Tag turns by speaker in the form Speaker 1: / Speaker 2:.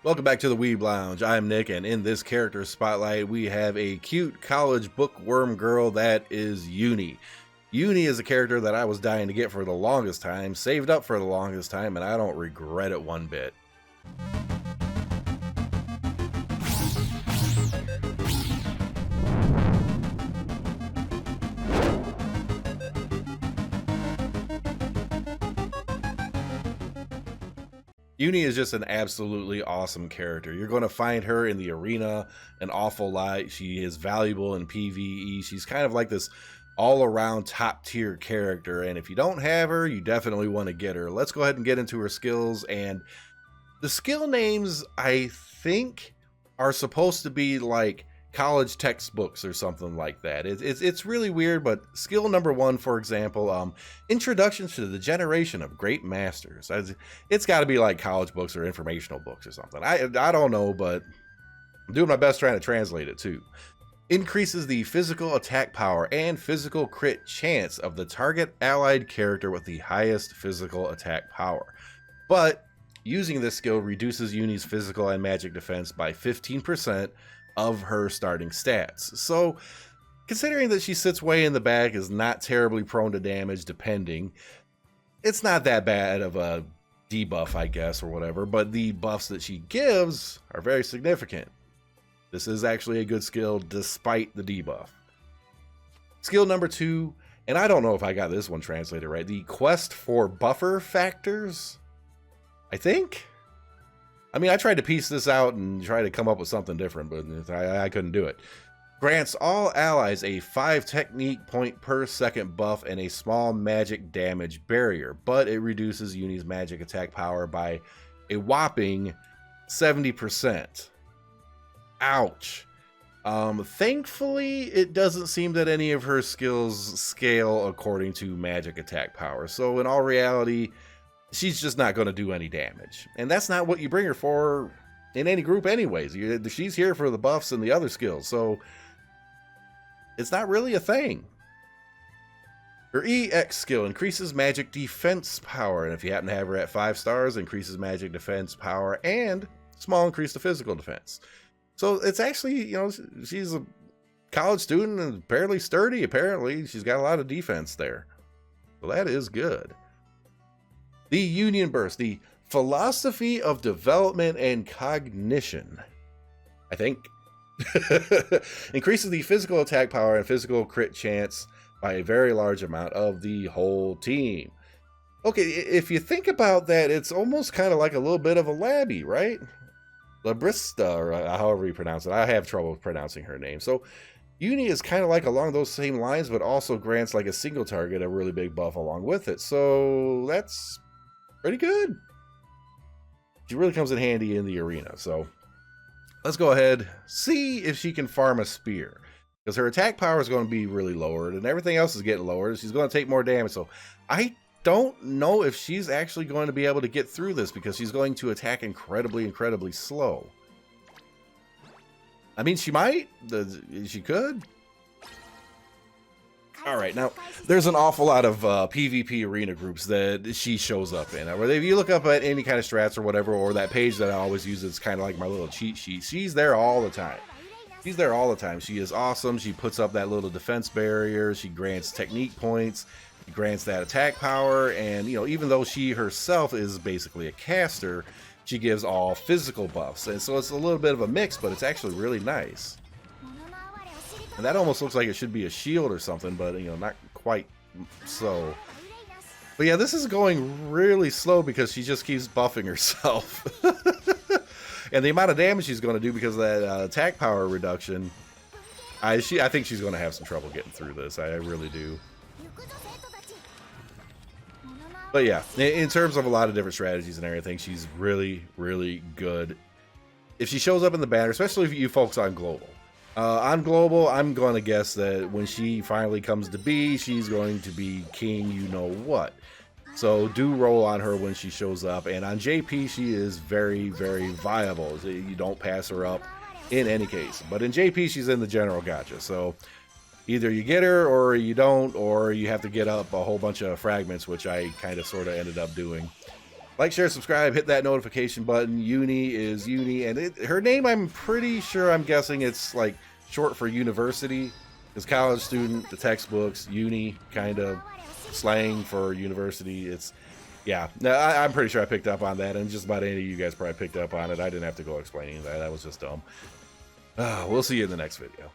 Speaker 1: Welcome back to the Weeb Lounge. I'm Nick, and in this character spotlight, we have a cute college bookworm girl that is Yuni. Yuni is a character that I was dying to get for the longest time, saved up for the longest time, and I don't regret it one bit. Yuni is just an absolutely awesome character. You're going to find her in the arena an awful lot. She is valuable in PvE. She's kind of like this all-around top-tier character, and if you don't have her, you definitely want to get her. Let's go ahead and get into her skills, and the skill names, I think, are supposed to be like college textbooks or something like that. It's really weird, but skill number 1, for example, introduction to the generation of great masters. It's got to be like college books or informational books or something. I don't know, but I'm doing my best trying to translate it too. Increases the physical attack power and physical crit chance of the target allied character with the highest physical attack power. But using this skill reduces Yuni's physical and magic defense by 15% of her starting stats. So considering that she sits way in the back, is not terribly prone to damage depending, it's not that bad of a debuff, I guess, or whatever, but the buffs that she gives are very significant. This is actually a good skill despite the debuff. Skill number 2, and I don't know if I got this one translated right, the quest for buffer factors, I think? I mean, I tried to piece this out and try to come up with something different, but I couldn't do it. Grants all allies a 5 technique point per second buff and a small magic damage barrier, but it reduces Yuni's magic attack power by a whopping 70%. Ouch. Thankfully, it doesn't seem that any of her skills scale according to magic attack power, so in all reality, she's just not going to do any damage. And that's not what you bring her for in any group anyways. She's here for the buffs and the other skills, so it's not really a thing. Her EX skill increases magic defense power, and if you happen to have her at 5 stars, increases magic defense power and small increase to physical defense. So it's actually, she's a college student and fairly sturdy, apparently. She's got a lot of defense there. So that is good. The Union Burst, the philosophy of development and cognition, I think, increases the physical attack power and physical crit chance by a very large amount of the whole team. Okay, if you think about that, it's almost kind of like a little bit of a Labby, right? Labrista, or however you pronounce it. I have trouble pronouncing her name. So Yuni is kind of like along those same lines, but also grants like a single target a really big buff along with it. So that's pretty good. She really comes in handy in the arena. So let's go ahead, see if she can farm a spear, because her attack power is going to be really lowered and everything else is getting lowered. She's going to take more damage. So I don't know if she's actually going to be able to get through this, because she's going to attack incredibly slow. I mean, she might. She could. All right, now there's an awful lot of PvP arena groups that she shows up in. If you look up at any kind of strats or whatever, or that page that I always use, it's kind of like my little cheat sheet. She's there all the time. She's there all the time. She is awesome. She puts up that little defense barrier. She grants technique points. She grants that attack power. And, even though she herself is basically a caster, she gives all physical buffs. And so it's a little bit of a mix, but it's actually really nice. And that almost looks like it should be a shield or something, but, not quite so. But yeah, this is going really slow because she just keeps buffing herself. And the amount of damage she's going to do because of that attack power reduction, I think she's going to have some trouble getting through this. I really do. But yeah, in terms of a lot of different strategies and everything, she's really good. If she shows up in the banner, especially if you focus on global. On global, I'm going to guess that when she finally comes to be, she's going to be king you-know-what. So do roll on her when she shows up. And on JP, she is very viable. You don't pass her up in any case. But in JP, she's in the general gacha. So either you get her or you don't, or you have to get up a whole bunch of fragments, which I kind of sort of ended up doing. Like, share, subscribe, hit that notification button. Yuni is Yuni, and her name, I'm pretty sure, I'm guessing it's like short for university. Because college student, the textbooks, uni, kind of slang for university. It's, yeah, no, I'm pretty sure I picked up on that, and just about any of you guys probably picked up on it. I didn't have to go explaining that. That was just dumb. We'll see you in the next video.